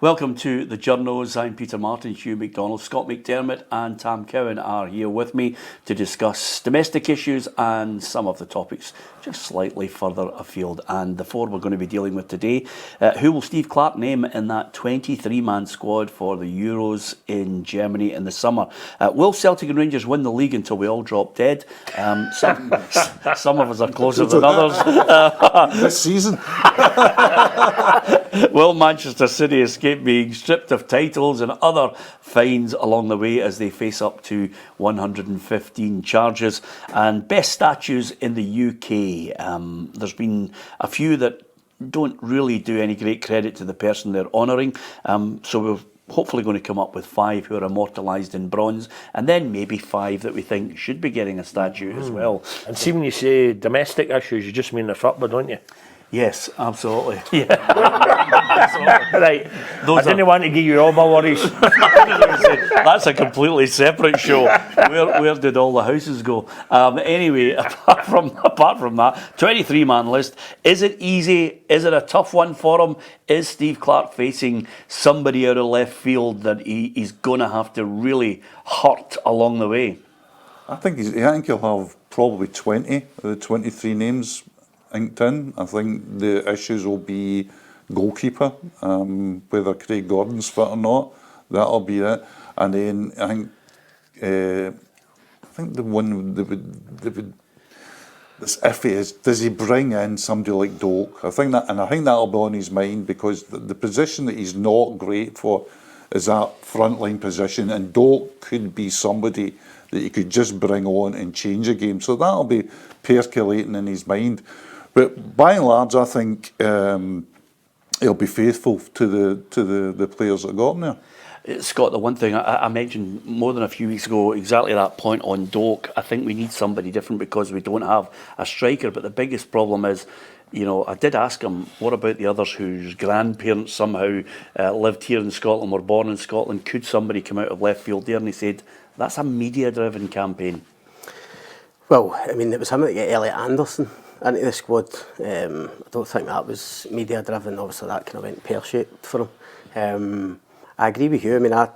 Welcome to the Journos. I'm Peter Martin, Hugh McDonald, Scott McDermott and Tam Cowan are here with me to discuss domestic issues and some of the topics just slightly further afield. And the four we're going to be dealing with today, who will Steve Clarke name in that 23-man squad for the Euros in Germany in the summer? Will Celtic and Rangers win the league until we all drop dead? Some of us are closer than others. This season. Will Manchester City escape being stripped of titles and other fines along the way as they face up to 115 charges? And best statues in the UK. There's been a few that don't really do any great credit to the person they're honouring. So we're hopefully going to come up with 5 who are immortalised in bronze, and then maybe 5 that we think should be getting a statue as well. And see, when you say domestic issues, you just mean the football, don't you? Yes, absolutely. Yeah. Right. I didn't want to give you all my worries. That's a completely separate show. Where did all the houses go? Anyway, apart from that, 23-man list. Is it easy? Is it a tough one for him? Is Steve Clarke facing somebody out of left field that he's going to have to really hurt along the way? I think he'll have probably 20 of the 23 names inked in. I think the issues will be goalkeeper, whether Craig Gordon's fit or not. That'll be it. And then I think the one that would that's iffy is, does he bring in somebody like Doak? I think that'll be on his mind, because the position that he's not great for is that frontline position, and Doak could be somebody that he could just bring on and change a game. So that'll be percolating in his mind. But by and large, I think he'll be faithful to the players that got him there. Scott, the one thing I mentioned more than a few weeks ago, exactly that point on Doak. I think we need somebody different because we don't have a striker. But the biggest problem is, I did ask him, what about the others whose grandparents somehow lived here in Scotland, were born in Scotland? Could somebody come out of left field there? And he said, that's a media-driven campaign. Well, I mean, it was him that got Elliot Anderson into the squad. I don't think that was media driven. Obviously that kind of went pear-shaped for him. I agree with you. I mean, I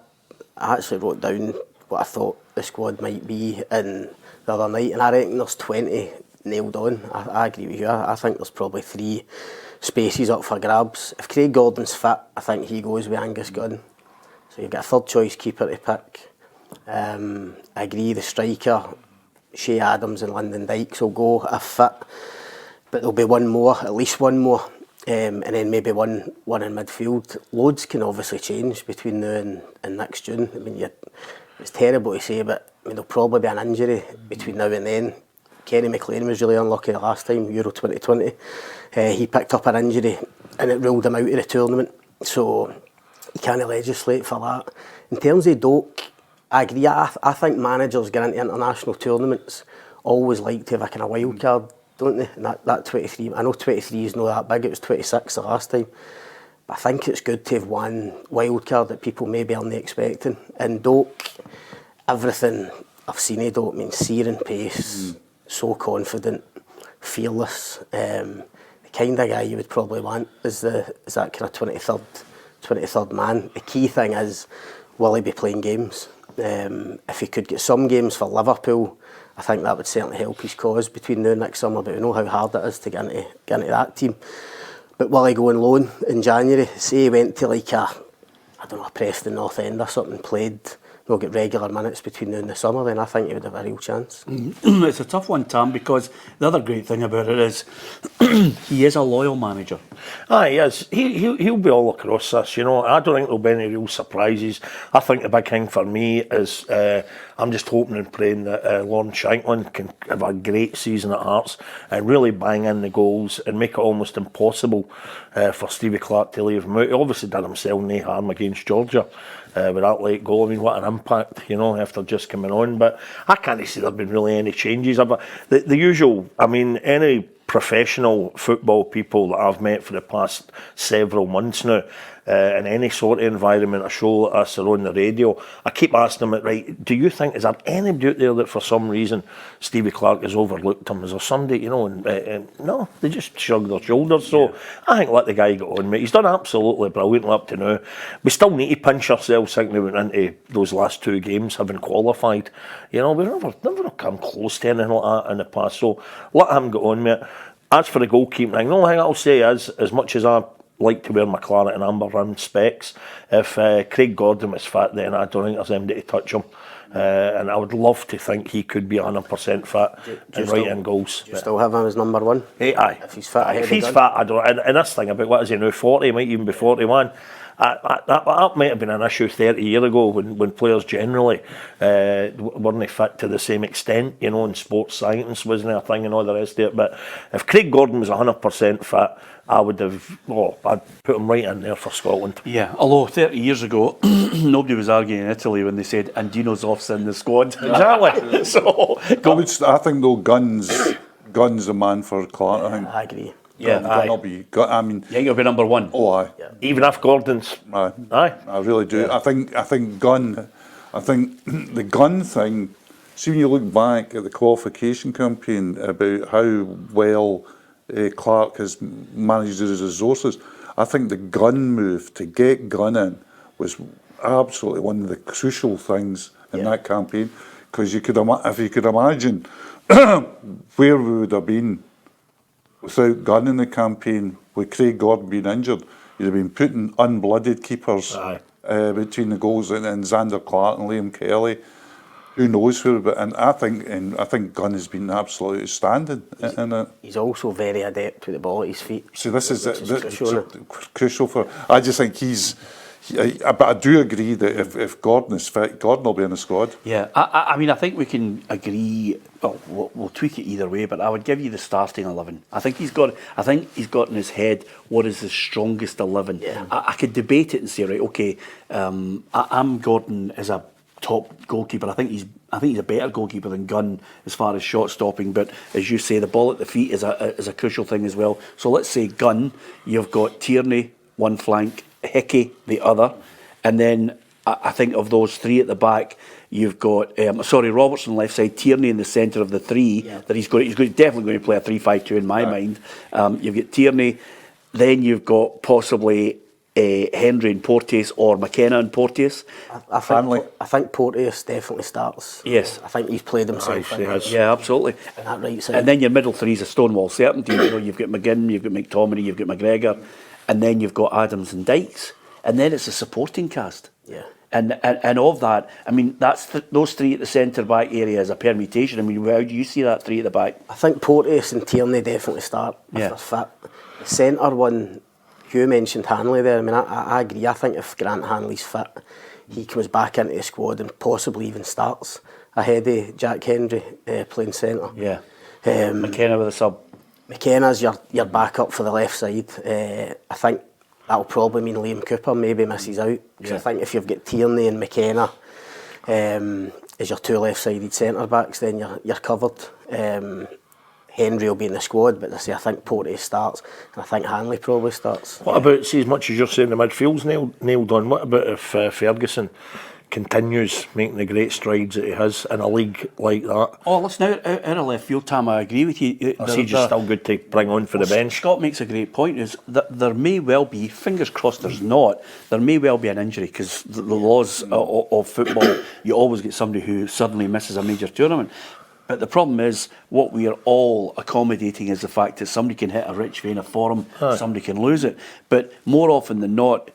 actually wrote down what I thought the squad might be in the other night, and I reckon there's 20 nailed on. I agree with you. I think there's probably 3 spaces up for grabs. If Craig Gordon's fit, I think he goes with Angus Gunn. So you've got a third choice keeper to pick. I agree, the striker, Shea Adams and Lyndon Dykes will go if fit, but there'll be one more, at least one more, and then maybe one in midfield. Loads can obviously change between now and next June. I mean, it's terrible to say, but I mean, there'll probably be an injury between now and then. Kenny McLean was really unlucky the last time, Euro 2020. He picked up an injury and it ruled him out of the tournament, so you can't legislate for that. In terms of Doak, I agree. I think managers get into international tournaments always like to have a kind of wild card, don't they? And that 23, I know 23 is not that big, it was 26 the last time. But I think it's good to have one wild card that people maybe aren't expecting. And Doak, everything I've seen of Doak, means searing pace, so confident, fearless. The kind of guy you would probably want is that kind of 23rd man. The key thing is, will he be playing games? If he could get some games for Liverpool, I think that would certainly help his cause between now and next summer, but we know how hard it is to get into that team. But will he go on loan in January? Say he went to like a Preston North End or something, played, get regular minutes between now and the summer, then I think he would have a real chance. It's a tough one, Tam, because the other great thing about it is he is a loyal manager. He is. He'll be all across this, I don't think there'll be any real surprises. I think the big thing for me is I'm just hoping and praying that Lawrence Shankland can have a great season at Hearts and really bang in the goals and make it almost impossible for Stevie Clarke to leave him out. He obviously did himself no harm against Georgia with that late goal. I mean, what an impact, after just coming on. But I can't see there have been really any changes. The usual, I mean, any professional football people that I've met for the past several months now, in any sort of environment, a show like us or on the radio, I keep asking them, right, do you think, is there anybody out there that for some reason Stevie Clarke has overlooked him? Is there somebody, you know, and no, they just shrug their shoulders. So I think let the guy get on, mate. He's done absolutely brilliantly up to now. We still need to pinch ourselves thinking we went into those last 2 games having qualified. You know, we've never come close to anything like that in the past. So let him get on, mate. As for the goalkeeping thing, the only thing I'll say is, as much as I like to wear my claret and amber rim specs, if Craig Gordon was fit, then I don't think there's anybody to touch him. And I would love to think he could be 100% fit and right in goals. Do you still have him as number 1? Aye. If he's fit, if he's fit, I don't. And this thing about what is he now, 40, he might even be 41. That might have been an issue 30 years ago when players generally weren't fit to the same extent, you know, and sports science wasn't a thing and all the rest of it. But if Craig Gordon was 100% fit, I would have, I'd put him right in there for Scotland. Yeah, although 30 years ago, nobody was arguing in Italy when they said Andino's off in the squad. Exactly. So, I think though, Gunn's the man for Clarke. I think. I agree. Yeah, Gunn will be. I mean, yeah, he'll be number 1. oh, aye. Yeah. Even if Gordon's. Aye. Aye. I really do. Yeah. I think Gunn. I think the Gunn thing. See, when you look back at the qualification campaign about how well Clarke has managed his resources, I think the Gunn move to get Gunn in was absolutely one of the crucial things in that campaign, because if you could imagine where we would have been without Gunn in the campaign, with Craig Gordon being injured, you'd have been putting unblooded keepers between the goals, and Zander Clarke and Liam Kelly. Who knows who? But I think Gunn has been absolutely outstanding in it. He's also very adept with the ball at his feet. So this is crucial for. I just think but I do agree that if Gordon is fit, Gordon will be in the squad. Yeah, I mean, I think we can agree. Well, we'll tweak it either way, but I would give you the starting 11. I think he's got in his head what is the strongest 11. Yeah. I could debate it and say, right, okay, I'm Gordon as a top goalkeeper. I think he's a better goalkeeper than Gunn as far as shot stopping. But as you say, the ball at the feet is a crucial thing as well. So let's say Gunn, you've got Tierney one flank, Hickey the other, and then I think of those 3 at the back, you've got Robertson left side, Tierney in the centre of the 3. Yeah. That he's definitely going to play a 3-5-2 in my mind. You've got Tierney, then you've got possibly Hendry and Porteous, or McKenna and Porteous. I think Porteous definitely starts. Yes, I think he's played himself. Yeah, absolutely. And that right side. And then your middle 3 is a Stonewall certainty. You know, you've got McGinn, you've got McTominay, you've got McGregor, and then you've got Adams and Dykes, and then it's a supporting cast. Yeah. And of that, I mean, that's those 3 at the centre back area is a permutation. I mean, how do you see that 3 at the back? I think Porteous and Tierney definitely start if they're fit. The centre one, Hugh mentioned Hanley there. I mean, I agree. I think if Grant Hanley's fit, he comes back into the squad and possibly even starts ahead of Jack Hendry playing centre. Yeah. McKenna with a sub. McKenna's your backup for the left side. I think that'll probably mean Liam Cooper maybe misses out. Because I think if you've got Tierney and McKenna as your 2 left-sided centre backs, then you're covered. Henry will be in the squad, but I think Porteous starts, and I think Hanley probably starts. What about, see, as much as you're saying the midfield's nailed on, what about if Ferguson continues making the great strides that he has in a league like that? Oh, listen, out of left field, Tam, I agree with you. He's just still good to bring on for the bench. Scott makes a great point, is that there may well be, fingers crossed there's not, there may well be an injury, because the laws of football, you always get somebody who suddenly misses a major tournament. But the problem is, what we are all accommodating is the fact that somebody can hit a rich vein of form, somebody can lose it. But more often than not,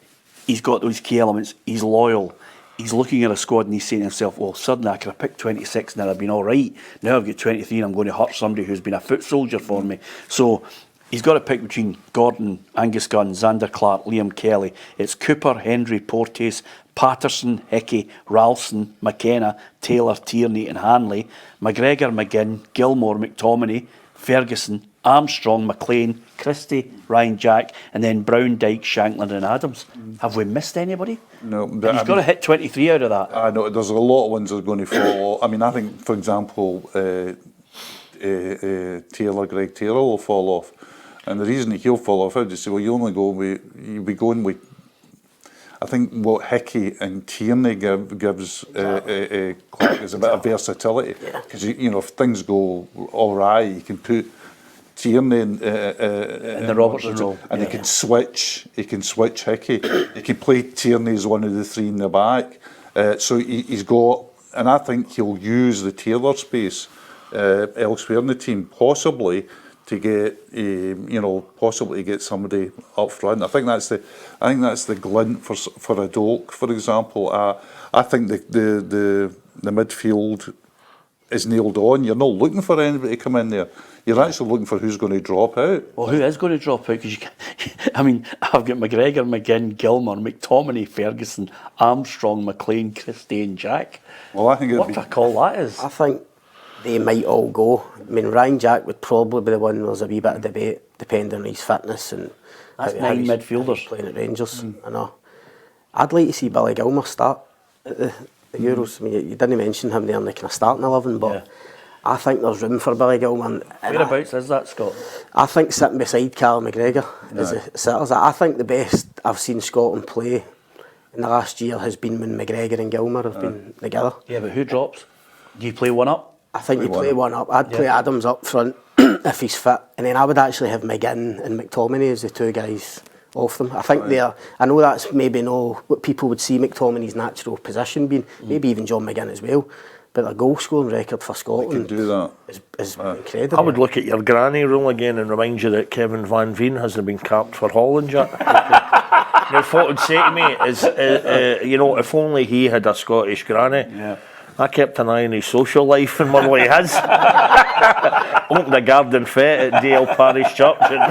he's got those key elements, he's loyal. He's looking at a squad and he's saying to himself, well, suddenly I could have picked 26 and I'd have been all right. Now I've got 23 and I'm going to hurt somebody who's been a foot soldier for me. So he's got to pick between Gordon, Angus Gunn, Zander Clarke, Liam Kelly. It's Cooper, Hendry, Porteous, Patterson, Hickey, Ralston, McKenna, Taylor, Tierney and Hanley, McGregor, McGinn, Gilmore, McTominay, Ferguson, Armstrong, McLean, Christie, Ryan Jack, and then Brown, Dyke, Shankland and Adams. Have we missed anybody? No. But he's got to hit 23 out of that. I know, there's a lot of ones that are going to fall. I mean, I think, for example, Greg Taylor will fall off. And the reason he'll fall off, I would just say, well, you'll be going with I think what Hickey and Tierney gives Clark is a bit of versatility, because you know, if things go all right, you can put Tierney in the Robertson role, and he can switch. He can switch Hickey. He can play Tierney as one of the three in the back. So he's got, and I think he'll use the Taylor space elsewhere in the team, possibly to get possibly get somebody up front. I think that's the glint for a Doak, for example. I think the midfield is nailed on. You're not looking for anybody to come in there. You're actually looking for who's going to drop out. Well, who is going to drop out? Because you can, I mean, I've got McGregor, McGinn, Gilmour, McTominay, Ferguson, Armstrong, McLean, Christie, and Jack. Well, I think what a call that is. I think they might all go. I mean, Ryan Jack would probably be the one. There's a wee bit of debate depending on his fitness and that's how 9 he's midfielders playing at Rangers. I know. I'd like to see Billy Gilmour start at the Euros. I mean, you didn't mention him there in the kind of starting 11, but I think there's room for Billy Gilmour. Whereabouts is that, Scott? I think sitting beside Carl McGregor is the sitters. I think the best I've seen Scotland play in the last year has been when McGregor and Gilmour have been together. Yeah, but who drops? Do you play one up? I think you play one up. I'd play Adams up front if he's fit, and then I would actually have McGinn and McTominay as the two guys off them. I think I know that's maybe not what people would see McTominay's natural position being, maybe even John McGinn as well, but their goal scoring record for Scotland do that. is incredible. I would look at your granny rule again and remind you that Kevin Van Veen hasn't been capped for Holland yet. Now, what would say to me is, if only he had a Scottish granny. Yeah. I kept an eye on his social life and one way his. Opened a garden fete at Dale Parish Church and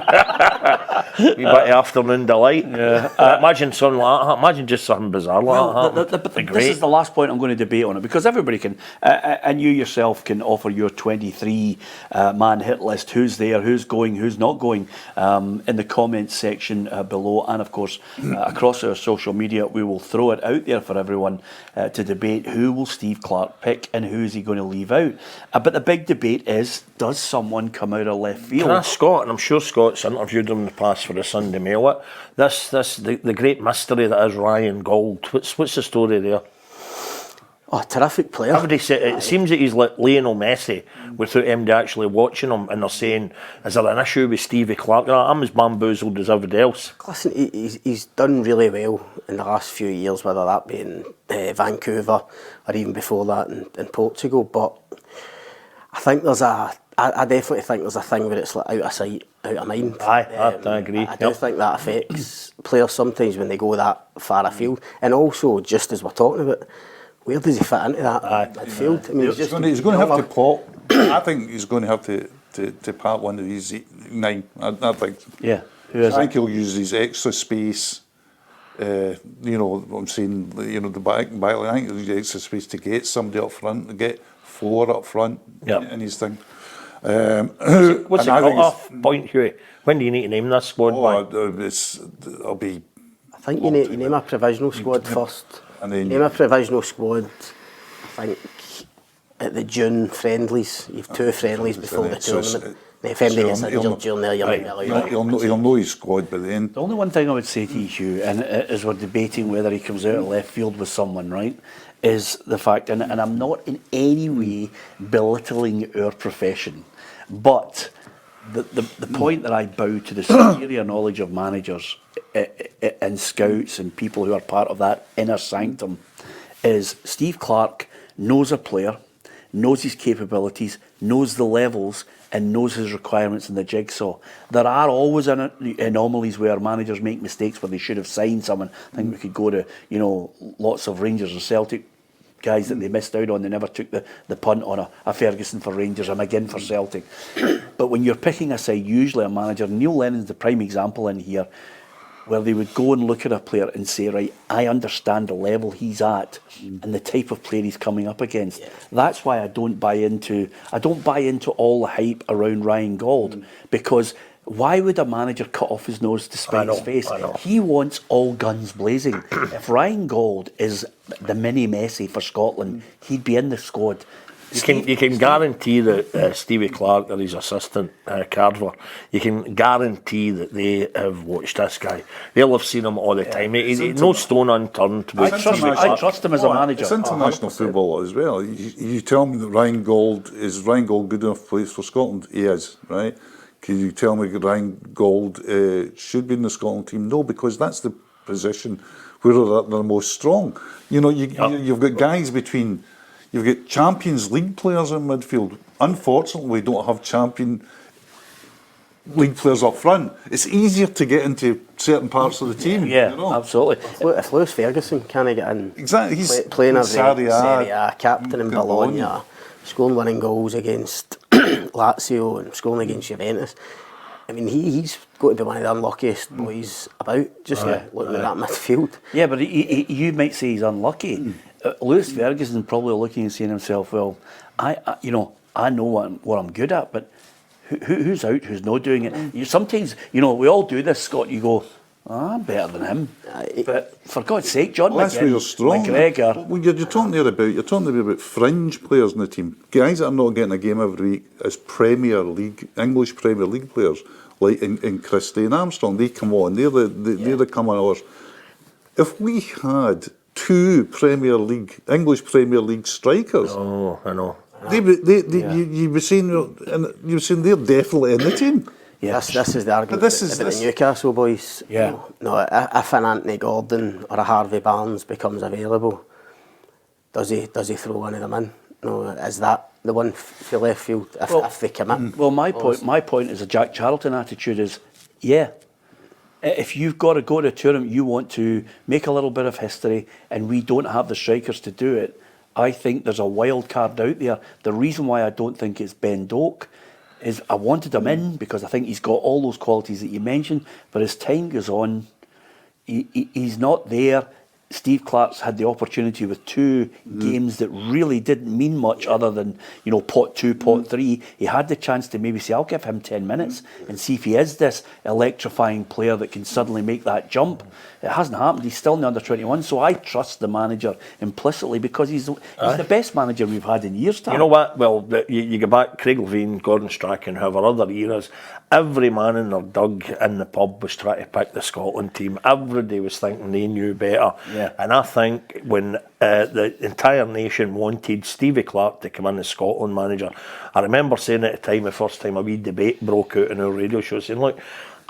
wee bit of afternoon delight. Imagine something like that. Imagine just something bizarre like that. But this is the last point I'm going to debate on it, because everybody can, and you yourself can offer your 23 man hit list. Who's there, who's going, who's not going, in the comments section below, and of course across our social media. We will throw it out there for everyone to debate. Who will Steve Clark pick and who is he going to leave out? But the big debate is, does someone come out of left field? Can I ask Scott, and I'm sure Scott's interviewed him in the past for the Sunday Mail, the great mystery that is Ryan Gauld. What's the story there? Oh, terrific player. Everybody say, it seems that he's like Lionel Messi without anybody actually watching him, and they're saying, is there an issue with Stevie Clark? I'm as bamboozled as everybody else. Listen, he's done really well in the last few years, whether that be in Vancouver or even before that in Portugal, but I think I definitely think there's a thing where it's like out of sight, out of mind. I agree. I do think that affects players sometimes when they go that far afield, and also, just as we're talking about, where does he fit into that midfield? I mean, He's going to have to pop. I think he's going to have to part one of these 9. I think. Yeah. I think he'll use his extra space. I'm saying, the back. I think he'll use extra space to get somebody up front, to get 4 up front in his thing. What's the cut-off point, Hughie? When do you need to name this squad? It'll be. I think you name a provisional squad first. And then name a provisional squad. I think at the June friendlies, you've 2 friendlies before the tournament. If anybody gets injured during there, he'll know his squad by then. The only one thing I would say to you, Hugh, and as we're debating whether he comes out of left field with someone, right, is the fact, and I'm not in any way belittling our profession, but the point that I bow to the superior knowledge of managers and scouts and people who are part of that inner sanctum is Steve Clark knows a player, knows his capabilities, knows the levels, and knows his requirements in the jigsaw. There are always anomalies where managers make mistakes where they should have signed someone. I think we could go to lots of Rangers and Celtic guys that they missed out on. They never took the punt on a Ferguson for Rangers, a McGinn for Celtic. But when you're picking a side, usually a manager, Neil Lennon's the prime example in here, where they would go and look at a player and say, right, I understand the level he's at and the type of player he's coming up against. Yeah. That's why I don't buy into all the hype around Ryan Gauld, because why would a manager cut off his nose to spite his face? He wants all guns blazing. If Ryan Gauld is the mini Messi for Scotland, he'd be in the squad You can guarantee that Stevie Clark or his assistant Carver, you can guarantee that they have watched this guy. They'll have seen him all the time. He's no stone unturned. I trust him as a manager. It's international football as well. You tell me that Ryan Gauld good enough to play for Scotland? He is, right? Can you tell me Ryan Gauld should be in the Scotland team? No, because that's the position where they're most strong. You know, you've got guys between. You've got Champions League players in midfield. Unfortunately, we don't have Champions League players up front. It's easier to get into certain parts of the team. Yeah, you know? Absolutely. If Lewis Ferguson can't get in, Exactly, he's playing as Serie A, captain in Bologna, scoring winning goals against Lazio and scoring against Juventus. I mean, he's got to be one of the unluckiest boys about, just looking at that midfield. Yeah, but you might say he's unlucky. Lewis Ferguson probably looking and saying to himself, well, I know what I'm good at, but who's out, who's not doing it? Sometimes, we all do this, Scott, you go, I'm better than him. But for God's sake, John that's where you're strong. McGregor. Well, you're talking about fringe players in the team, guys that are not getting a game every week as English Premier League players, like in Christie and Armstrong. They come on, they're the coming hours. If we had 2 English Premier League strikers, oh, I know. You were saying they're definitely in the team. Yeah, this is the argument about the Newcastle boys. Yeah. If an Anthony Gordon or a Harvey Barnes becomes available, does he throw one of them in? No, is that the one for left field if they commit? Well, my point is a Jack Charlton attitude is, yeah. If you've got to go to a tournament, you want to make a little bit of history, and we don't have the strikers to do it. I think there's a wild card out there. The reason why I don't think it's Ben Doak is I wanted him in because I think he's got all those qualities that you mentioned, but as time goes on, he's not there. Steve Clark's had the opportunity with 2 games that really didn't mean much other than, pot 2, pot 3. He had the chance to maybe say, I'll give him 10 minutes and see if he is this electrifying player that can suddenly make that jump. It hasn't happened. He's still in the under-21, so I trust the manager implicitly because he's the best manager we've had in years' time. You know what? Well, you go back, Craig Levein, Gordon Strachan, however, other eras, every man in their dug in the pub was trying to pick the Scotland team. Everybody was thinking they knew better. Yeah. And I think when the entire nation wanted Stevie Clark to come in as Scotland manager, I remember saying at the time, the first time a wee debate broke out in our radio show, saying, look,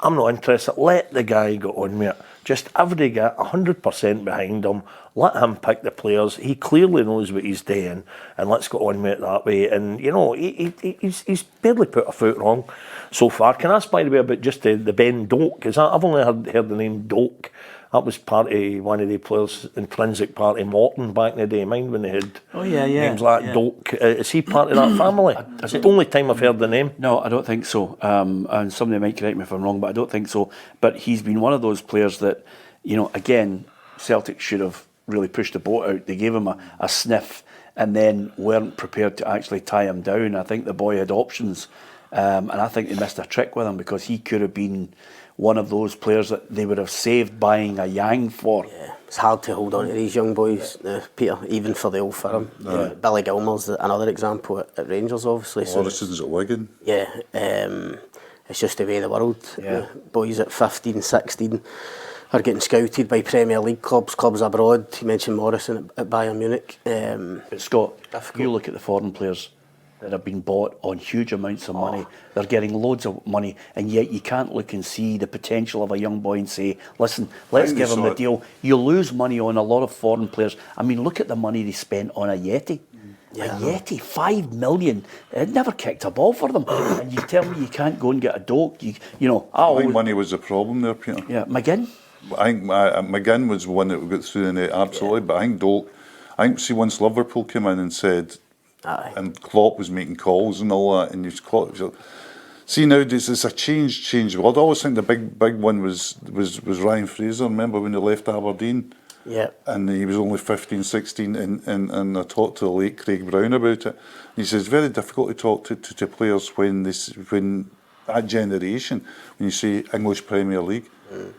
I'm not interested, let the guy go on with it. Just everybody get 100% behind him, let him pick the players, he clearly knows what he's doing, and let's go on with it that way. And, he's barely put a foot wrong so far. Can I ask, by the way, about just the Ben Doak? Because I've only heard the name Doak. That was part of one of the players, intrinsic part of Morton back in the day. Mind when they had names like Doak. Is he part of that family? It's the only time I've heard the name. No, I don't think so. And somebody might correct me if I'm wrong, but I don't think so. But he's been one of those players that, again, Celtic should have really pushed the boat out. They gave him a sniff and then weren't prepared to actually tie him down. I think the boy had options. And I think they missed a trick with him because he could have been one of those players that they would have saved buying a Yang for. Yeah, it's hard to hold on to these young boys, Peter, even for the old firm. Billy Gilmour's another example at Rangers, obviously. Morrison's at Wigan. Yeah, it's just the way of the world. Yeah. Boys at 15, 16 are getting scouted by Premier League clubs abroad. You mentioned Morrison at Bayern Munich. But Scott, you look at the foreign players that have been bought on huge amounts of money. They're getting loads of money, and yet you can't look and see the potential of a young boy and say, listen, let's give him the deal. You lose money on a lot of foreign players. I mean, look at the money they spent on a Yeti. Yeah, a Yeti, 5 million. It never kicked a ball for them. And you tell me you can't go and get a Doak. I think money was the problem there, Peter. Yeah, McGinn? I think McGinn was the one that got through the net, absolutely. Yeah. But I think Doak, see, once Liverpool came in and said, and Klopp was making calls and all that, and see nowadays it's a change. Well, I always think the big one was Ryan Fraser. Remember when he left Aberdeen? Yeah. And he was only 15, 16, and I talked to the late Craig Brown about it. And he says it's very difficult to talk to players when that generation, when you say English Premier League.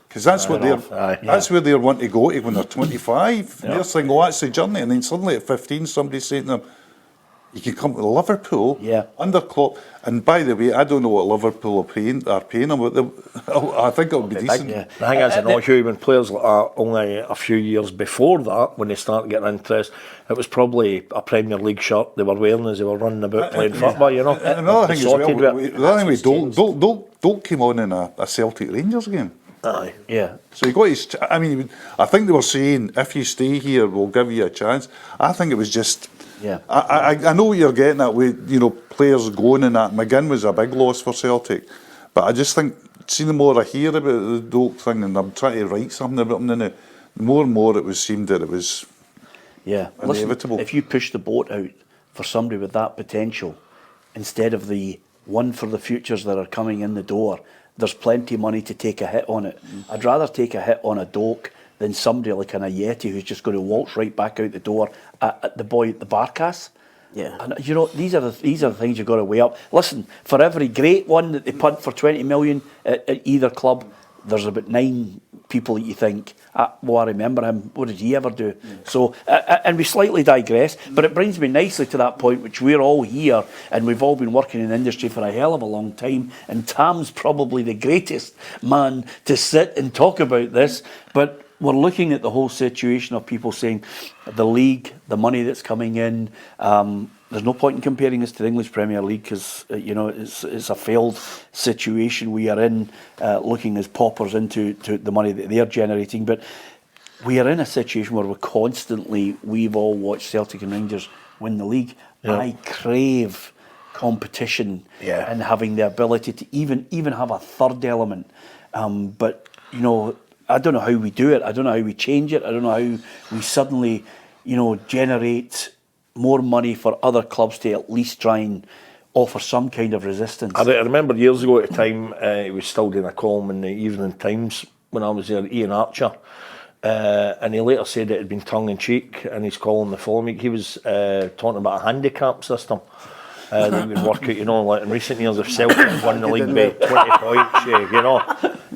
Because that's what that's where they want to go to when they're 25. They're saying, that's the journey. And then suddenly at 15, somebody's saying to them, You can come to Liverpool Yeah. under Klopp. And by the way, I don't know what Liverpool are paying him, but I think it'll be decent. Yeah. I think that's not Hugh, when players like that, only a few years before that, when they started getting interest, it was probably a Premier League shirt they were wearing as they were running about playing football, you know. Another thing as well, Sorted with it. the other thing was Doak came on in a Celtic Rangers game. Aye. Yeah. So he got his. I mean, I think they were saying, if you stay here, we'll give you a chance. I think it was just. Yeah. I know what you're getting at with, you know, players going and that. McGinn was a big loss for Celtic, but I just think, see, the more I hear about the Doak thing, and I'm trying to write something about him, the more and more it seemed that it was inevitable. Listen, if you push the boat out for somebody with that potential, instead of the one for the futures that are coming in the door, there's plenty of money to take a hit on it. I'd rather take a hit on a Doak than somebody like an Ayeti who's just going to waltz right back out the door at the boy at the Barcas. Yeah. And you know, these are the things you've got to weigh up. Listen, for every great one that they punt for 20 million at either club, there's about 9 people that you think, I remember him, what did he ever do? So, and we slightly digress, but it brings me nicely to that point, which we're all here, and we've all been working in the industry for a hell of a long time, and Tam's probably the greatest man to sit and talk about this, but we're looking at the whole situation of people saying the league, the money that's coming in. There's no point in comparing this to the English Premier League because you know it's a failed situation we are in, looking as paupers into the money that they're generating. But we are in a situation where we've all watched Celtic and Rangers win the league. Yeah. I crave competition and having the ability to even have a third element. But you know, I don't know how we do it. I don't know how we change it. I don't know how we suddenly, you know, generate more money for other clubs to at least try and offer some kind of resistance. I remember years ago at the time, he was still doing a column in the Evening Times when I was there, Ian Archer, and he later said it had been tongue-in-cheek in his column the following week. He was talking about a handicap system. That would work out, you know, like in recent years, if Celtic won the league by 20 points, you know,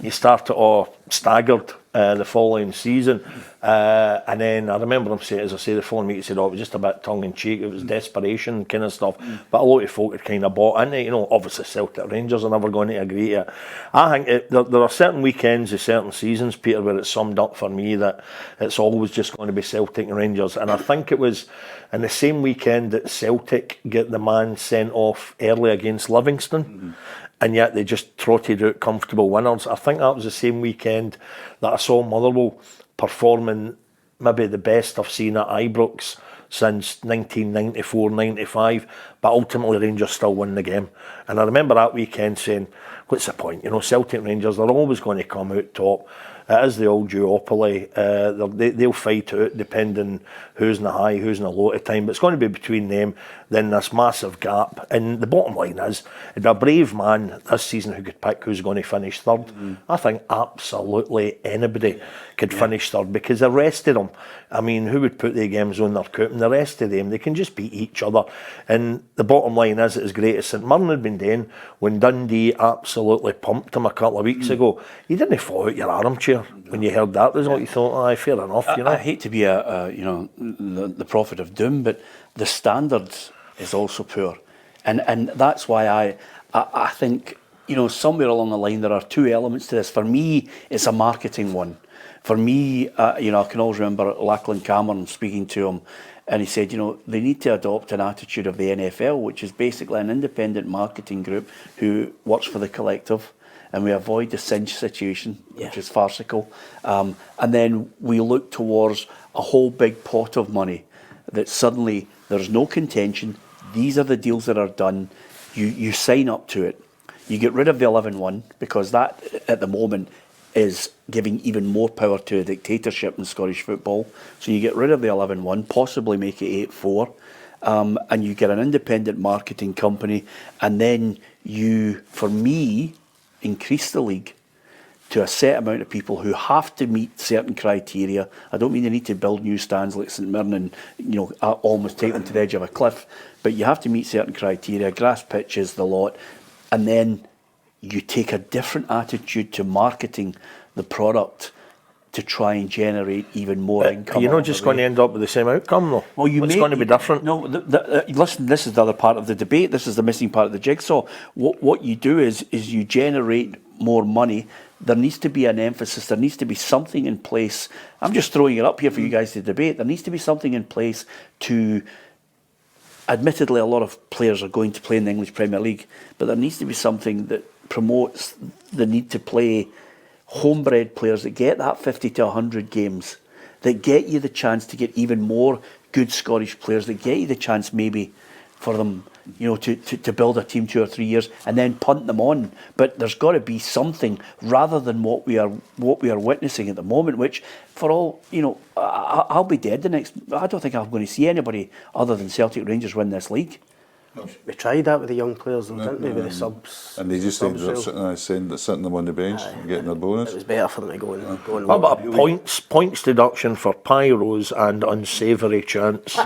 you started off staggered the following season. And then I remember him saying, as I say, the following week, he said, it was just a bit tongue-in-cheek, it was desperation kind of stuff. But a lot of folk had kind of bought into it, you know, obviously Celtic Rangers are never going to agree to it. I think there are certain weekends of certain seasons, Peter, where it's summed up for me that it's always just going to be Celtic and Rangers. And I think it was in the same weekend that Celtic get the man sent off early against Livingston, and yet they just trotted out comfortable winners. I think that was the same weekend that I saw Motherwell performing maybe the best I've seen at Ibrox since 1994-95, but ultimately Rangers still win the game. And I remember that weekend saying, what's the point? You know, Celtic and Rangers, they're always going to come out top. It is the old duopoly. They'll fight out depending who's in the high, who's in the low at the time. But it's going to be between them, then this massive gap. And the bottom line is, it'd be a brave man this season who could pick who's going to finish third. I think absolutely anybody could finish third because the rest of them, I mean, who would put the games on their coat? And the rest of them, they can just beat each other. And the bottom line is, as great as St Mirren had been doing, when Dundee absolutely pumped them a couple of weeks ago, you didn't fall out your armchair when you heard that result. You thought, aye, fair enough. You know? I hate to be the prophet of doom, but the standards is also poor, and that's why I think, you know, somewhere along the line there are two elements to this. For me, it's a marketing one. For me, you know, I can always remember Lachlan Cameron speaking to him, and he said, you know, they need to adopt an attitude of the NFL, which is basically an independent marketing group who works for the collective, and we avoid the cinch situation, which is farcical. And then we look towards a whole big pot of money that suddenly there's no contention. These are the deals that are done. You sign up to it. You get rid of the 11-1 because that, at the moment, is giving even more power to a dictatorship in Scottish football. So you get rid of the 11-1, possibly make it 8-4, and you get an independent marketing company, and then you, for me, increase the league to a set amount of people who have to meet certain criteria. I don't mean they need to build new stands like St Mirren and, you know, almost take them to the edge of a cliff, but you have to meet certain criteria, grass pitches, the lot, and then you take a different attitude to marketing the product to try and generate even more income. You're not just going to end up with the same outcome, though. Well, It's going to be different. No, listen, this is the other part of the debate. This is the missing part of the jigsaw. What you do is you generate more money. There needs to be an emphasis. There needs to be something in place. I'm just throwing it up here for you guys to debate. There needs to be something in place to... Admittedly, a lot of players are going to play in the English Premier League, but there needs to be something that promotes the need to play homebred players that get that 50 to 100 games, that get you the chance to get even more good Scottish players, that get you the chance maybe for them, to build a team 2 or 3 years and then punt them on. But there's got to be something rather than what we are witnessing at the moment, which for all, I'll be dead I don't think I'm going to see anybody other than Celtic Rangers win this league. We tried that with the young players, though, didn't we, with the subs? And they just ended up sitting them on the bench and getting their bonus. It was better for them to go and What about a points deduction for pyros and unsavoury chants?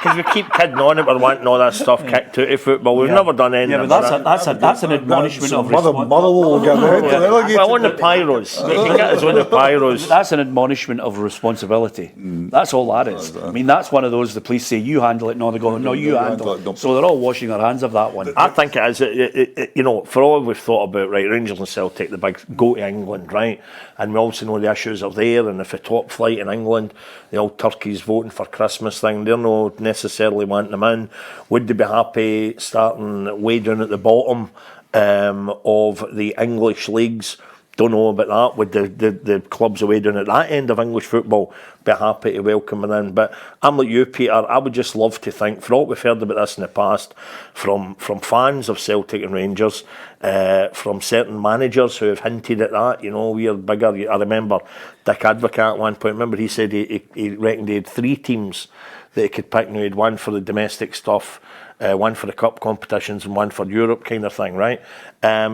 Because we keep kidding on it, we're wanting all that stuff kicked out of football. We've never done anything. Yeah, but that's an admonishment of responsibility. Well, on the pyros. We can get us on the pyros. That's an admonishment of responsibility. That's all that is. I mean, that's one of those the police say, you handle it, no, they go, no, you handle it. So they're all washing their hands of that one. I think it is, for all we've thought about, right, Rangers and Celtic, the big go to England, right? And we also know the issues are there, and if a top flight in England, the old turkeys voting for Christmas thing, they're not necessarily wanting them in. Would they be happy starting way down at the bottom of the English leagues? Don't know about that. Would the clubs away down at that end of English football be happy to welcome them in? But I'm like you, Peter. I would just love to think, for all we've heard about this in the past, from fans of Celtic and Rangers, from certain managers who have hinted at that, we're bigger. I remember Dick Advocaat at one point. Remember he said he reckoned he had 3 teams that he could pick. Now he had one for the domestic stuff, one for the cup competitions and one for Europe kind of thing, right?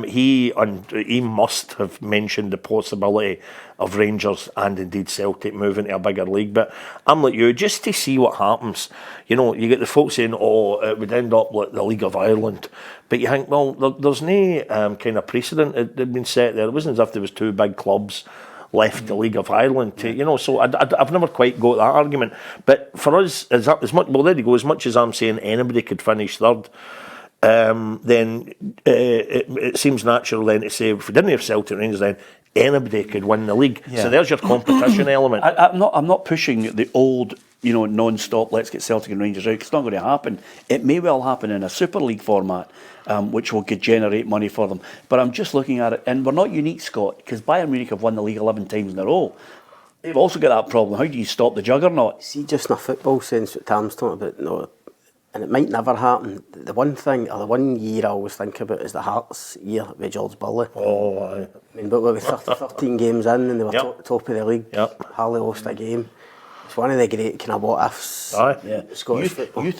He must have mentioned the possibility of Rangers and indeed Celtic moving to a bigger league. But I'm like you, just to see what happens. You get the folks saying, it would end up like the League of Ireland. But you think, well, there's no kind of precedent that had been set there. It wasn't as if there was 2 big clubs left the League of Ireland to, so I've never quite got that argument. But for us, as much, well, there you go, as much as I'm saying anybody could finish third, then it seems natural then to say, if we didn't have Celtic Rangers, then anybody could win the league. Yeah. So there's your competition element. I'm not pushing the old, non-stop, let's get Celtic and Rangers out. It's not going to happen. It may well happen in a Super League format, which will generate money for them. But I'm just looking at it, and we're not unique, Scott, because Bayern Munich have won the league 11 times in a row. They've also got that problem. How do you stop the juggernaut? See, just in a football sense, what Tam's talking about, and it might never happen. The one thing, or the 1 year I always think about is the Hearts year with George Burley. Oh, aye. I mean, but we were 13 games in and they were top of the league. Yep. Hardly lost a game. It's one of the great kind of what-ifs. Yeah. Scottish football. You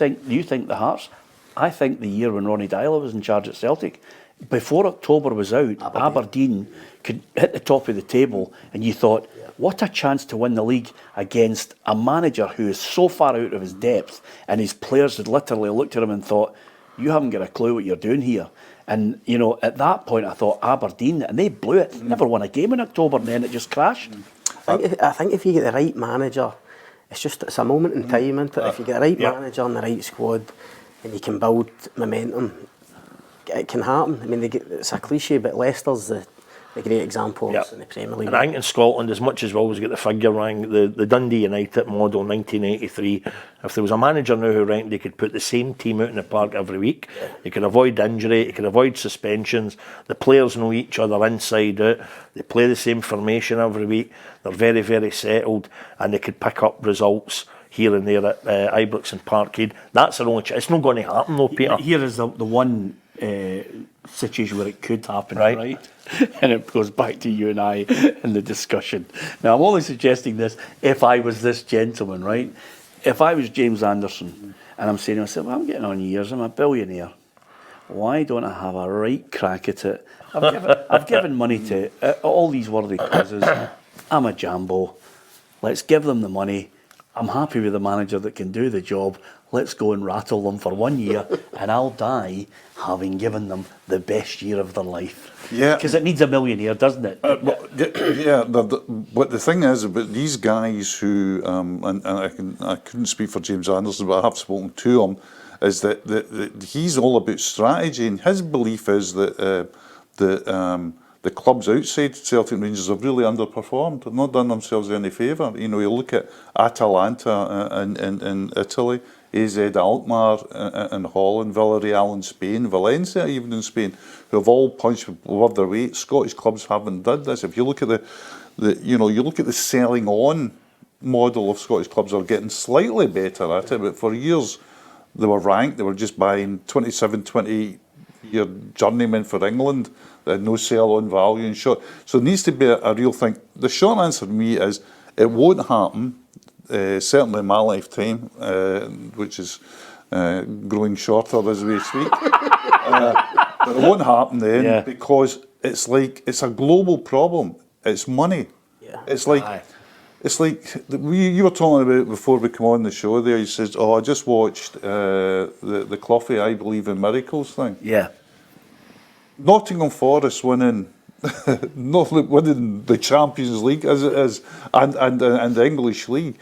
think the Hearts? I think the year when Ronnie Dyler was in charge at Celtic, before October was out, Aberdeen could hit the top of the table, and you thought, what a chance to win the league against a manager who is so far out of his depth, and his players had literally looked at him and thought, you haven't got a clue what you're doing here. And, at that point I thought Aberdeen, and they blew it, never won a game in October, and then it just crashed. I think if you get the right manager, it's a moment in time, isn't it? If you get the right manager and the right squad, and you can build momentum, it can happen. I mean, it's a cliche, but Leicester's the great example in the Premier League. And I think in Scotland, as much as we always get the figure wrong, the Dundee United model 1983, if there was a manager now who reckoned they could put the same team out in the park every week, they could avoid injury, they could avoid suspensions, the players know each other inside out, they play the same formation every week, they're very, very settled, and they could pick up results here and there at Ibrox and Parkhead. That's their only chance. It's not going to happen though, Peter. Here is the one situation where it could happen, right? And it goes back to you and I in the discussion. Now, I'm only suggesting this if I was this gentleman, right? If I was James Anderson and I'm saying to myself, well, I'm getting on years, I'm a billionaire. Why don't I have a right crack at it? I've given money to all these worthy causes. I'm a jambo. Let's give them the money. I'm happy with the manager that can do the job. Let's go and rattle them for 1 year, and I'll die having given them the best year of their life. Yeah. Because it needs a millionaire, doesn't it? But the thing is about these guys who, and I couldn't speak for James Anderson, but I have spoken to him, is that he's all about strategy, and his belief is that the clubs outside Celtic Rangers have really underperformed. They've not done themselves any favour. You know, you look at Atalanta in Italy, AZ Alkmaar in Holland, Villarreal in Spain, Valencia even in Spain, who have all punched above their weight. Scottish clubs haven't done this. If you look at you look at the selling on model of Scottish clubs, are getting slightly better at it, but for years they were ranked. They were just buying 27, 28-year journeymen for England. They had no sell-on value and short. So it needs to be a real thing. The short answer to me is it won't happen. Certainly in my lifetime, which is growing shorter as we speak. But it won't happen then because it's a global problem. It's money. Yeah. It's like you were talking about before we come on the show there. He says, "Oh, I just watched the Cloughy I Believe in Miracles thing." Yeah. Nottingham Forest winning the Champions League as it is, and the English League.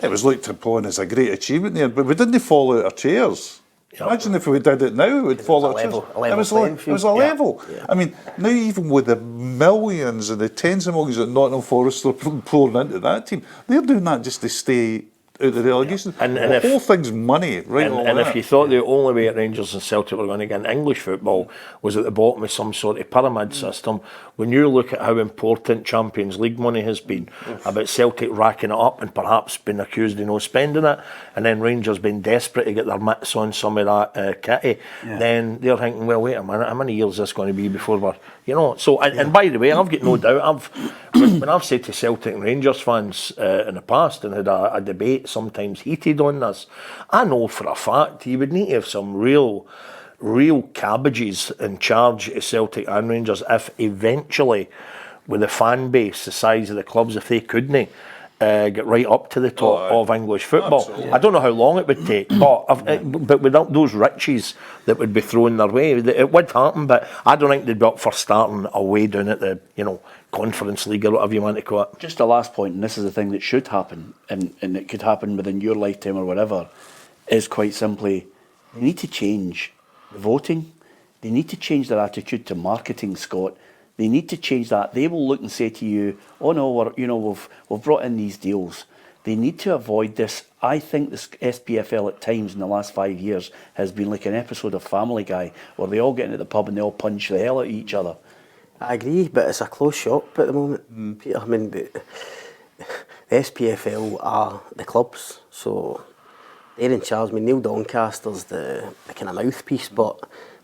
It was looked upon as a great achievement there, but we didn't fall out of chairs. Yep. Imagine if we did it now, we'd fall out of chairs. It was a level. Yeah. I mean, now even with the millions and the tens of millions that Nottingham Forest are pouring into that team, they're doing that just to stay out of relegation. And the whole thing's money, right? And if you thought the only way Rangers and Celtic were going to get in English football was at the bottom of some sort of pyramid system, when you look at how important Champions League money has been, about Celtic racking it up and perhaps being accused of no spending it, and then Rangers being desperate to get their mitts on some of that kitty, then they're thinking, well, wait a minute, how many years is this going to be before we're, so, and by the way, I've got no doubt, when I've said to Celtic and Rangers fans in the past and had a debate, sometimes heated on this, I know for a fact you would need to have some real cabbages in charge of Celtic and Rangers if eventually, with the fan base the size of the clubs, if they couldn't get right up to the top of English football. Absolutely. I don't know how long it would take, but without those riches that would be thrown their way, it would happen, but I don't think they'd be up for starting away down at the, Conference League or whatever you want to call it. Just a last point, and this is the thing that should happen, and it could happen within your lifetime or whatever, is quite simply, they need to change the voting. They need to change their attitude to marketing, Scott. They need to change that. They will look and say to you, "Oh no, we've brought in these deals." They need to avoid this. I think this SPFL at times in the last 5 years has been like an episode of Family Guy where they all get into the pub and they all punch the hell out of each other. I agree, but it's a close shop at the moment, Peter. I mean, the SPFL are the clubs, so they're in charge. I mean, Neil Doncaster's the kind of mouthpiece, but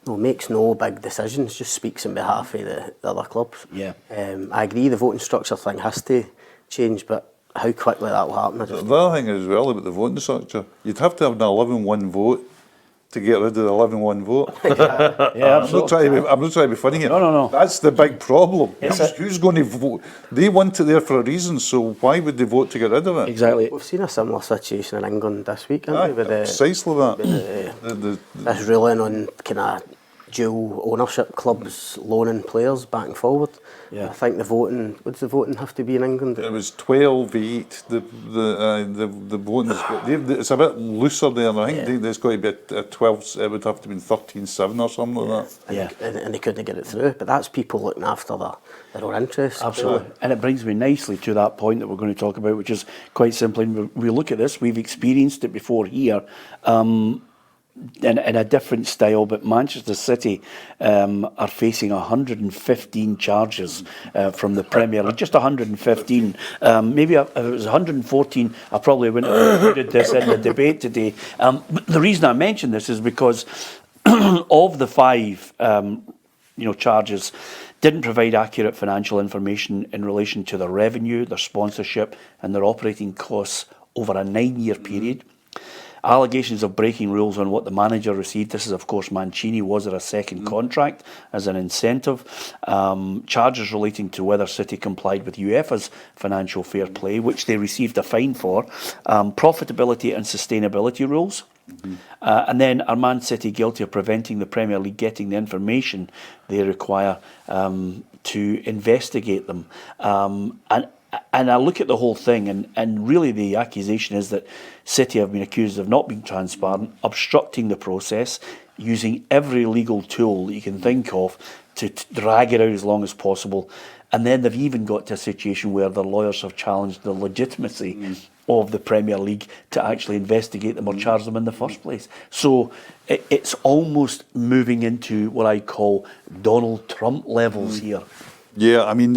makes no big decisions, just speaks on behalf of the other clubs. Yeah. I agree, the voting structure thing has to change, but how quickly that will happen, The other thing as well about the voting structure, you'd have to have an 11-1 vote to get rid of the 11-1 vote. Yeah, absolutely. I'm not trying to be funny here. No. That's the big problem. Who's going to vote? They want it there for a reason, so why would they vote to get rid of it? Exactly. We've seen a similar situation in England this week, haven't we? Precisely that. This ruling on kind of dual ownership clubs loaning players back and forward. Yeah. I think the voting, would the voting have to be in England? It was 12-8. The voting it's a bit looser there. I think there's got to be a 12. It would have to be 13-7 or something like that. And they couldn't get it through. But that's people looking after their own interests. Absolutely. And it brings me nicely to that point that we're going to talk about, which is quite simply, we look at this, we've experienced it before here, in a different style, but Manchester City are facing 115 charges from the Premier League, just 115. Maybe if it was 114, I probably wouldn't have included this in the debate today. But the reason I mention this is because of the 5 charges didn't provide accurate financial information in relation to their revenue, their sponsorship and their operating costs over a 9-year period. Allegations of breaking rules on what the manager received. This is, of course, Mancini. Was there a second contract as an incentive? Charges relating to whether City complied with UEFA's financial fair play, which they received a fine for. Profitability and sustainability rules. And then are Man City guilty of preventing the Premier League getting the information they require to investigate them? And I look at the whole thing, and really the accusation is that City have been accused of not being transparent, obstructing the process, using every legal tool that you can think of to drag it out as long as possible. And then they've even got to a situation where their lawyers have challenged the legitimacy of the Premier League to actually investigate them or charge them in the first place. So it's almost moving into what I call Donald Trump levels here. Yeah, I mean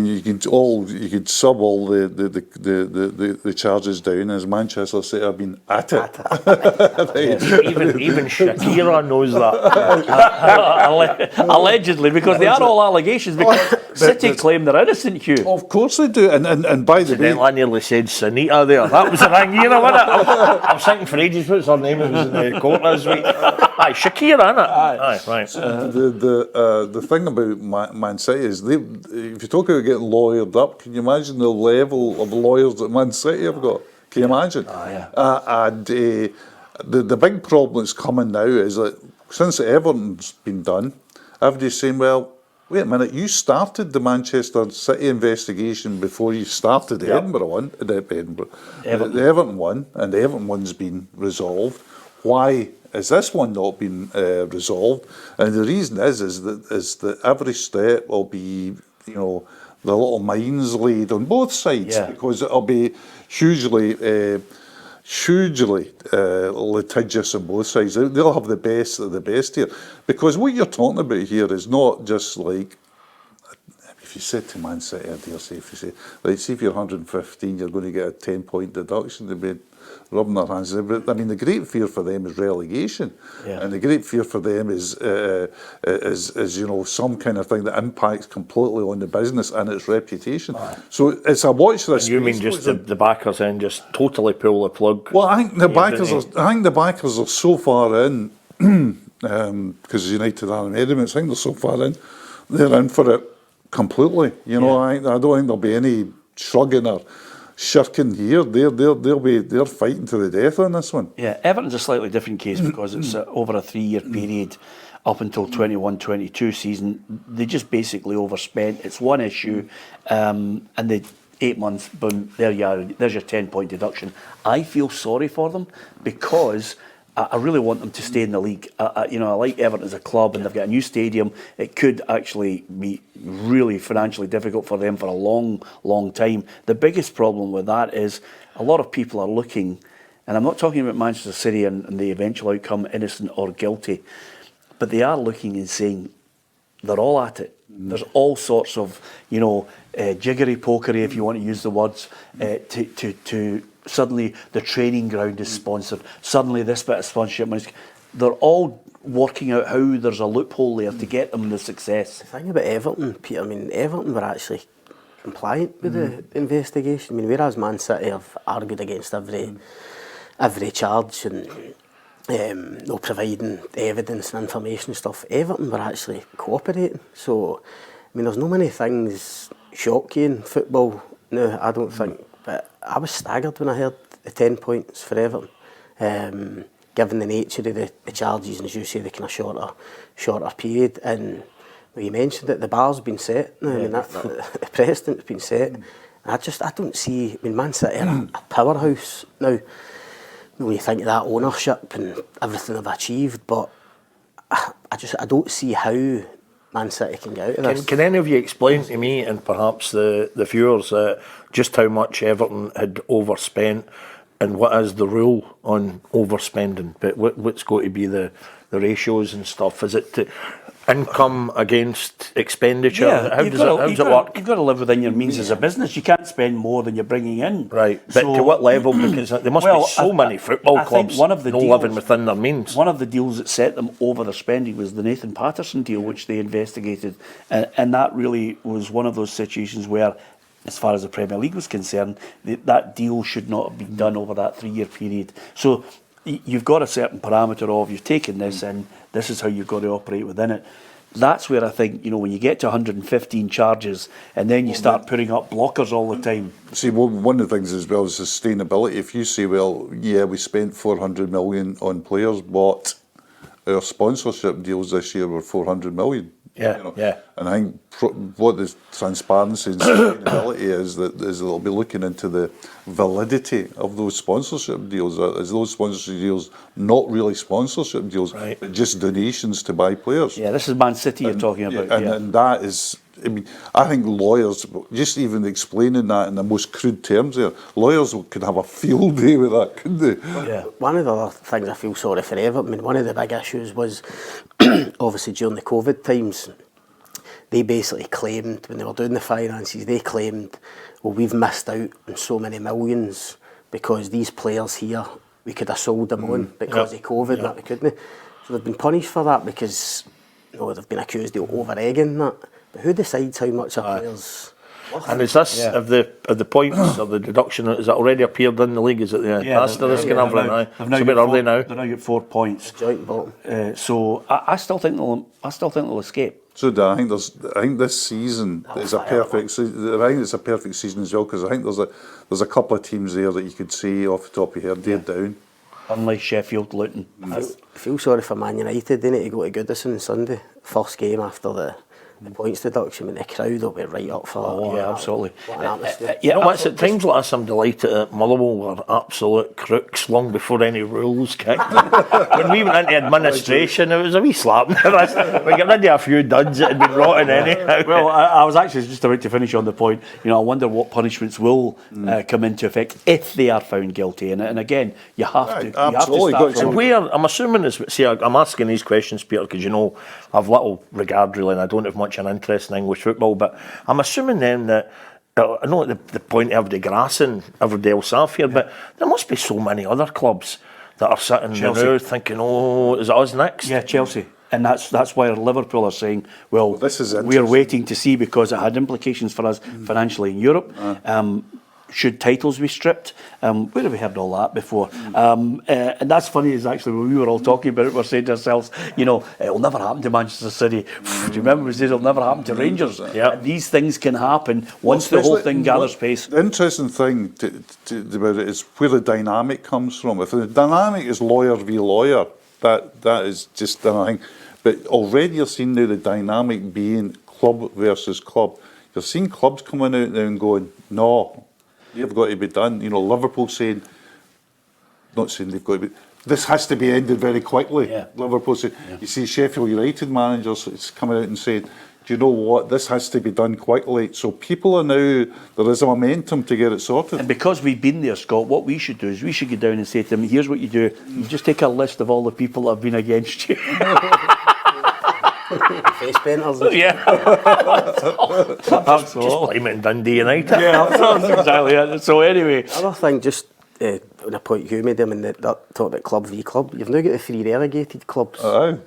you could sub all the charges down as Manchester City have been at it. Even Shakira knows that. Allegedly, because they are all allegations. Because City claim they're innocent, Hugh. Of course they do, and by the way, I nearly said Sanita there. That was the Rangira, wasn't it? I was thinking for ages what's her name. It was in the court last week. Aye, Shakira, innit? Aye, right. The thing about Man City is if you talk about getting lawyered up, can you imagine the level of lawyers that Man City have got? Can you imagine? The big problem that's coming now is that since Everton's been done, everybody's saying, well, wait a minute, you started the Manchester City investigation before you started the Edinburgh one. The Everton one, and the Everton one's been resolved. Why has this one not been resolved? And the reason is that every step will be, the little mines laid on both sides, because it'll be hugely litigious on both sides. They'll have the best of the best here, because what you're talking about here is not just like, if you said to Man City, I dare say, if you say, right, see if you're 115, you're going to get a 10-point deduction, they'd be rubbing their hands. But I mean, the great fear for them is relegation, and the great fear for them is some kind of thing that impacts completely on the business and its reputation. So it's a watch this. You mean just the backers then just totally pull the plug? Well, I think the backers are so far in because United Arab Emirates. I think they're so far in, they're in for it completely. I don't think there'll be any shrugging or shirking here. They're fighting to the death on this one. Yeah, Everton's a slightly different case because it's over a 3-year period up until 21-22 season. They just basically overspent. It's one issue, and the 8 months, boom, there's your 10-point deduction. I feel sorry for them because I really want them to stay in the league. I like Everton as a club, and they've got a new stadium. It could actually be really financially difficult for them for a long, long time. The biggest problem with that is a lot of people are looking, and I'm not talking about Manchester City and the eventual outcome, innocent or guilty, but they are looking and saying they're all at it. There's all sorts of, jiggery pokery, if you want to use the words, to suddenly the training ground is sponsored. Suddenly this bit of sponsorship money. They're all working out how there's a loophole there to get them the success. The thing about Everton, Peter, Everton were actually compliant with the investigation. Whereas Man City have argued against every charge and providing evidence and information and stuff, Everton were actually cooperating. So, there's no many things shock you in football now, I don't think. But I was staggered when I heard the 10 points for Everton, given the nature of the charges and, as you say, the kind of shorter period. And you mentioned that the bar's been set now. The precedent's been set. And I don't see. Man City are a powerhouse now. When you think of that ownership and everything they've achieved, but I don't see how Man City can get out of this. Can any of you explain to me and perhaps the viewers just how much Everton had overspent and what is the rule on overspending? But what's going to be the ratios and stuff? Is it income against expenditure? Yeah, how does it work? You've got to live within your means as a business. You can't spend more than you're bringing in. Right, but to what level? Because there must be so many football clubs living within their means. One of the deals that set them over their spending was the Nathan Patterson deal, which they investigated. And that really was one of those situations where, as far as the Premier League was concerned, that deal should not have been done over that 3-year period. So you've got a certain parameter of, you've taken this in, this is how you've got to operate within it. that's where I think, when you get to 115 charges and then you start putting up blockers all the time. See, one of the things as well is sustainability. If you say, well, yeah, we spent 400 million on players, but our sponsorship deals this year were 400 million. Yeah. And I think what the transparency and sustainability is that they'll be looking into the validity of those sponsorship deals. Is those sponsorship deals not really sponsorship deals, but just donations to buy players? Yeah, this is Man City you're talking about. And that is, I think lawyers, just even explaining that in the most crude terms there, lawyers could have a field day with that, couldn't they? Yeah. One of the other things I feel sorry for Everton, one of the big issues was obviously during the COVID times, they basically claimed, when they were doing the finances, they claimed, well, we've missed out on so many millions because these players here, we could have sold them on because of COVID and that we couldn't. So they've been punished for that because they've been accused of over-egging that. But who decides how much a player's worth? And is this of the points or the deduction? Is it already appeared in the league? Is it the asterisk and everything? So where are they now? They're now got 4 points. Joint bottom. So I still think they'll escape. So I think this season is a perfect. I think it's a perfect season as well because I think there's a couple of teams there that you could say off the top of your head they're down. Unlike Sheffield, Luton. I feel sorry for Man United. They need to go to Goodison on Sunday, first game after the points deduction. The crowd will be right up for that. Yeah, absolutely. What an atmosphere. At times like this, I'm delighted that Motherwell were absolute crooks long before any rules kicked in. When we went into administration, it was a wee slap in the wrist. We got rid of a few duds that had been rotten anyhow. Well, I was actually just about to finish on the point. I wonder what punishments will come into effect if they are found guilty. And again, you have to. Absolutely. You have to start Where I'm assuming is, I'm asking these questions, Peter, because I've little regard really, and I don't have much an interest in English football. But I'm assuming then that I know the point of the grass and everybody else off here, but there must be so many other clubs that are sitting there thinking, is it us next? Yeah, Chelsea. And that's why Liverpool are saying, well this is we're waiting to see because it had implications for us financially in Europe. Should titles be stripped? Where have we heard all that before? And that's funny is actually when we were all talking about it, we're saying to ourselves, it'll never happen to Manchester City. Do you remember we said it'll never happen to Rangers? Yeah. And these things can happen once the whole thing gathers pace. The interesting thing about it is where the dynamic comes from. If the dynamic is lawyer v lawyer, that is just another thing. But already you're seeing now the dynamic being club versus club. You're seeing clubs coming out now and going, no, they've got to be done. Liverpool saying, not saying they've got to be, this has to be ended very quickly. Yeah. Liverpool saying, you see Sheffield United managers it's coming out and saying, do you know what, this has to be done quickly. So people are now, there is a momentum to get it sorted. And because we've been there, Scott, what we should do is we should go down and say to them, here's what you do. You just take a list of all the people that have been against you. Face painters. Yeah. Just blame it in Dundee United. Yeah, that's exactly it. So anyway. Other thing, just on a point you made, that talk about club v club, you've now got the 3 relegated clubs. Aye.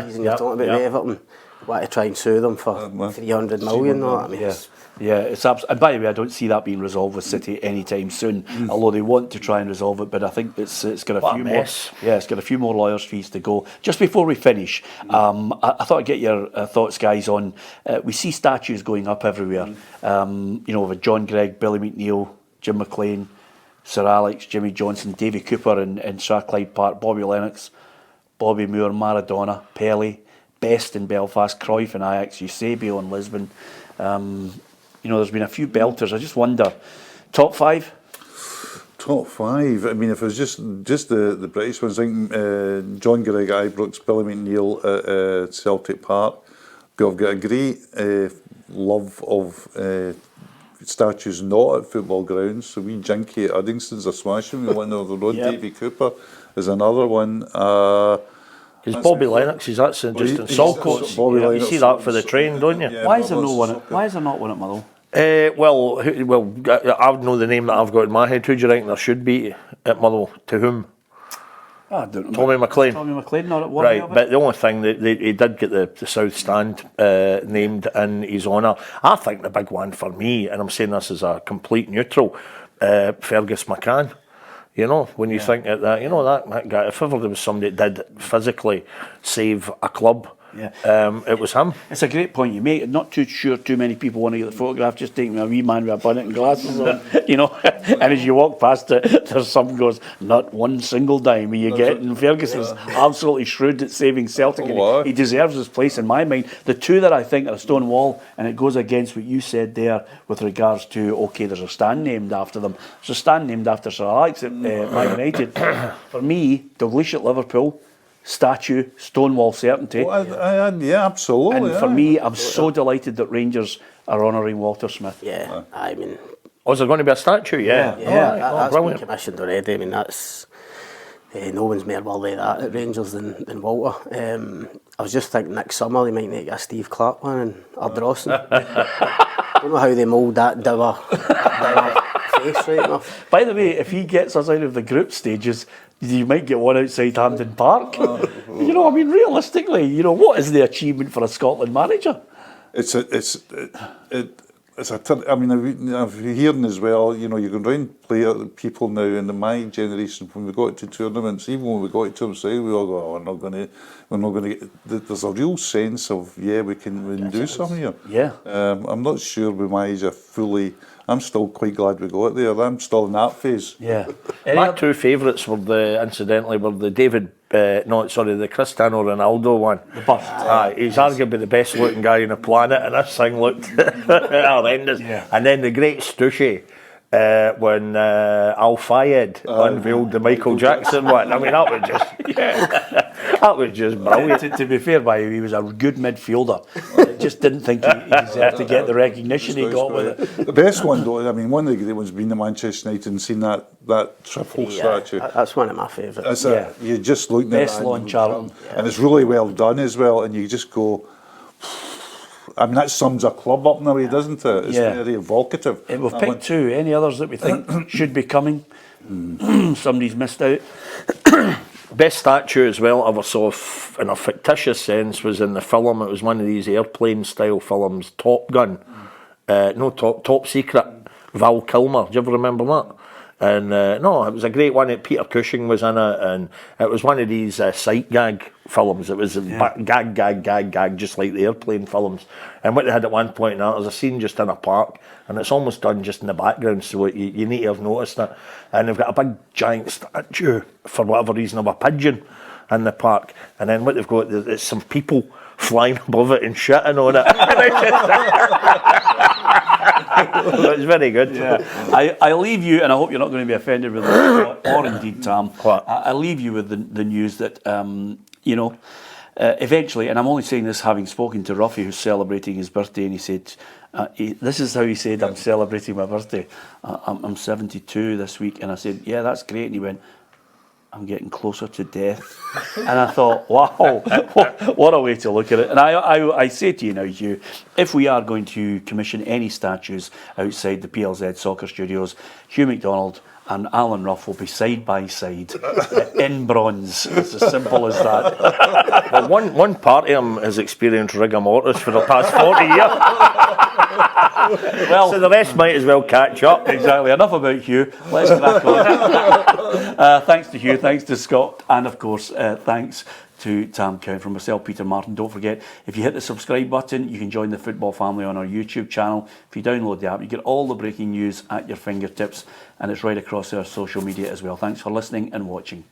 Season. You're talking about Everton. Want to try and sue them for 300 million. It's and by the way, I don't see that being resolved with City anytime soon. Although they want to try and resolve it, but I think it's got a few more. Yeah, it's got a few more lawyers' fees to go. Just before we finish, I thought I'd get your thoughts, guys, on. We see statues going up everywhere. With John Gregg, Billy McNeil, Jim McLean, Sir Alex, Jimmy Johnson, Davy Cooper in Strathclyde Park, Bobby Lennox, Bobby Moore, Maradona, Pelé. Best in Belfast, Cruyff in Ajax, Eusebio in Lisbon. There's been a few belters. I just wonder, top 5? Top 5. I mean, if it was just the British ones, I think John Gregg at Ibrox, Billy McNeil at Celtic Park. We've got a great love of statues not at football grounds. So we Jinky at Uddingston's a smashing. We went over the road. Davy Cooper is another one. Because Bobby Lennox, that's just in Saltcoats. You see that for the train, don't you? Yeah, Why is there not one at Motherwell? I would know the name that I've got in my head. Who do you reckon there should be at Motherwell? To whom? I don't know. Tommy McLean. Tommy McLean, not at one. Right, but the only thing that he did get the South Stand named in his honour. I think the big one for me, and I'm saying this as a complete neutral, Fergus McCann. When you think of that, that guy, if ever there was somebody that did physically save a club, It was him. It's a great point you make. Not too sure too many people want to get the photograph. Just taking a wee man with a bonnet and glasses on, you know. And as you walk past it, there's some goes, not one single dime you get. And Ferguson's absolutely shrewd at saving Celtic. And he deserves his place in my mind. The two that I think are a stone wall, and it goes against what you said there with regards to, okay, there's a stand named after them. There's a stand named after Sir Alex at Man United. For me, Dalglish at Liverpool, statue, Stonewall certainty. Yeah, absolutely. And for me, I'm so delighted that Rangers are honouring Walter Smith. Yeah, I mean... Was there going to be a statue? Yeah. That's been commissioned already. I mean, that's... no one's more worthy of that at Rangers than Walter. I was just thinking next summer they might make a Steve Clark one in Ardrossan. I don't know how they mould that dour face right enough. By the way, if he gets us out of the group stages, you might get one outside Hampden Park. You know, I mean, realistically, you know, what is the achievement for a Scotland manager? I mean, I've hearing as well, you know, you can round people now in my generation, when we got to tournaments, even when we got to tournaments, we all go, we're not going to get, there's a real sense of, we can do something here. Yeah. I'm not sure we managed to fully, I'm still quite glad we got there. I'm still in that phase. Yeah. My two favourites were the Cristiano Ronaldo one. The bust. He's arguably the best looking guy on the planet, and this thing looked horrendous. Yeah. And then the great Stushy, when Al Fayed unveiled the Michael Jackson one. I mean, that was just brilliant. To be fair, he was a good midfielder. I just didn't think he deserved to get the recognition he got with it. The best one, though, I mean, one of the great ones being the Manchester United and seeing that triple statue. That's one of my favourites. You're just looking Best at lawn Charlton. And it's really well done as well, and you just go... I mean, that sums a club up in a way, doesn't it? It's very evocative. We've picked two. Any others that we think should be coming? Somebody's missed out. Best statue as well I ever saw in a fictitious sense was in the film. It was one of these airplane style films, Top Gun. Top Secret. Val Kilmer. Do you ever remember that? And it was a great one. Peter Cushing was in it, and it was one of these sight gag films. It was gag, just like the airplane films. And what they had at one point in that, there's a scene just in a park, and it's almost done just in the background, so you need to have noticed it. And they've got a big giant statue, for whatever reason, of a pigeon in the park. And then what they've got is some people flying above it and shitting on it. It's very good. Yeah. I leave you, and I hope you're not going to be offended with this, or indeed Tam. What? I leave you with the news that, eventually, and I'm only saying this having spoken to Ruffy, who's celebrating his birthday, and he said, this is how he said, I'm celebrating my birthday. I'm 72 this week, and I said, yeah, that's great. And he went, I'm getting closer to death. And I thought, wow, what a way to look at it. And I say to you now, Hugh, if we are going to commission any statues outside the PLZ soccer studios, Hugh McDonald and Alan Ruff will be side by side in bronze. It's as simple as that. Well, one part of him has experienced rigor mortis for the past 40 years. Well, so the rest might as well catch up. Exactly. Enough about Hugh. Let's crack on. Thanks to Hugh, thanks to Scott, and of course, thanks to Tam Cowan. From myself, Peter Martin. Don't forget, if you hit the subscribe button, you can join the football family on our YouTube channel. If you download the app, you get all the breaking news at your fingertips, and it's right across our social media as well. Thanks for listening and watching.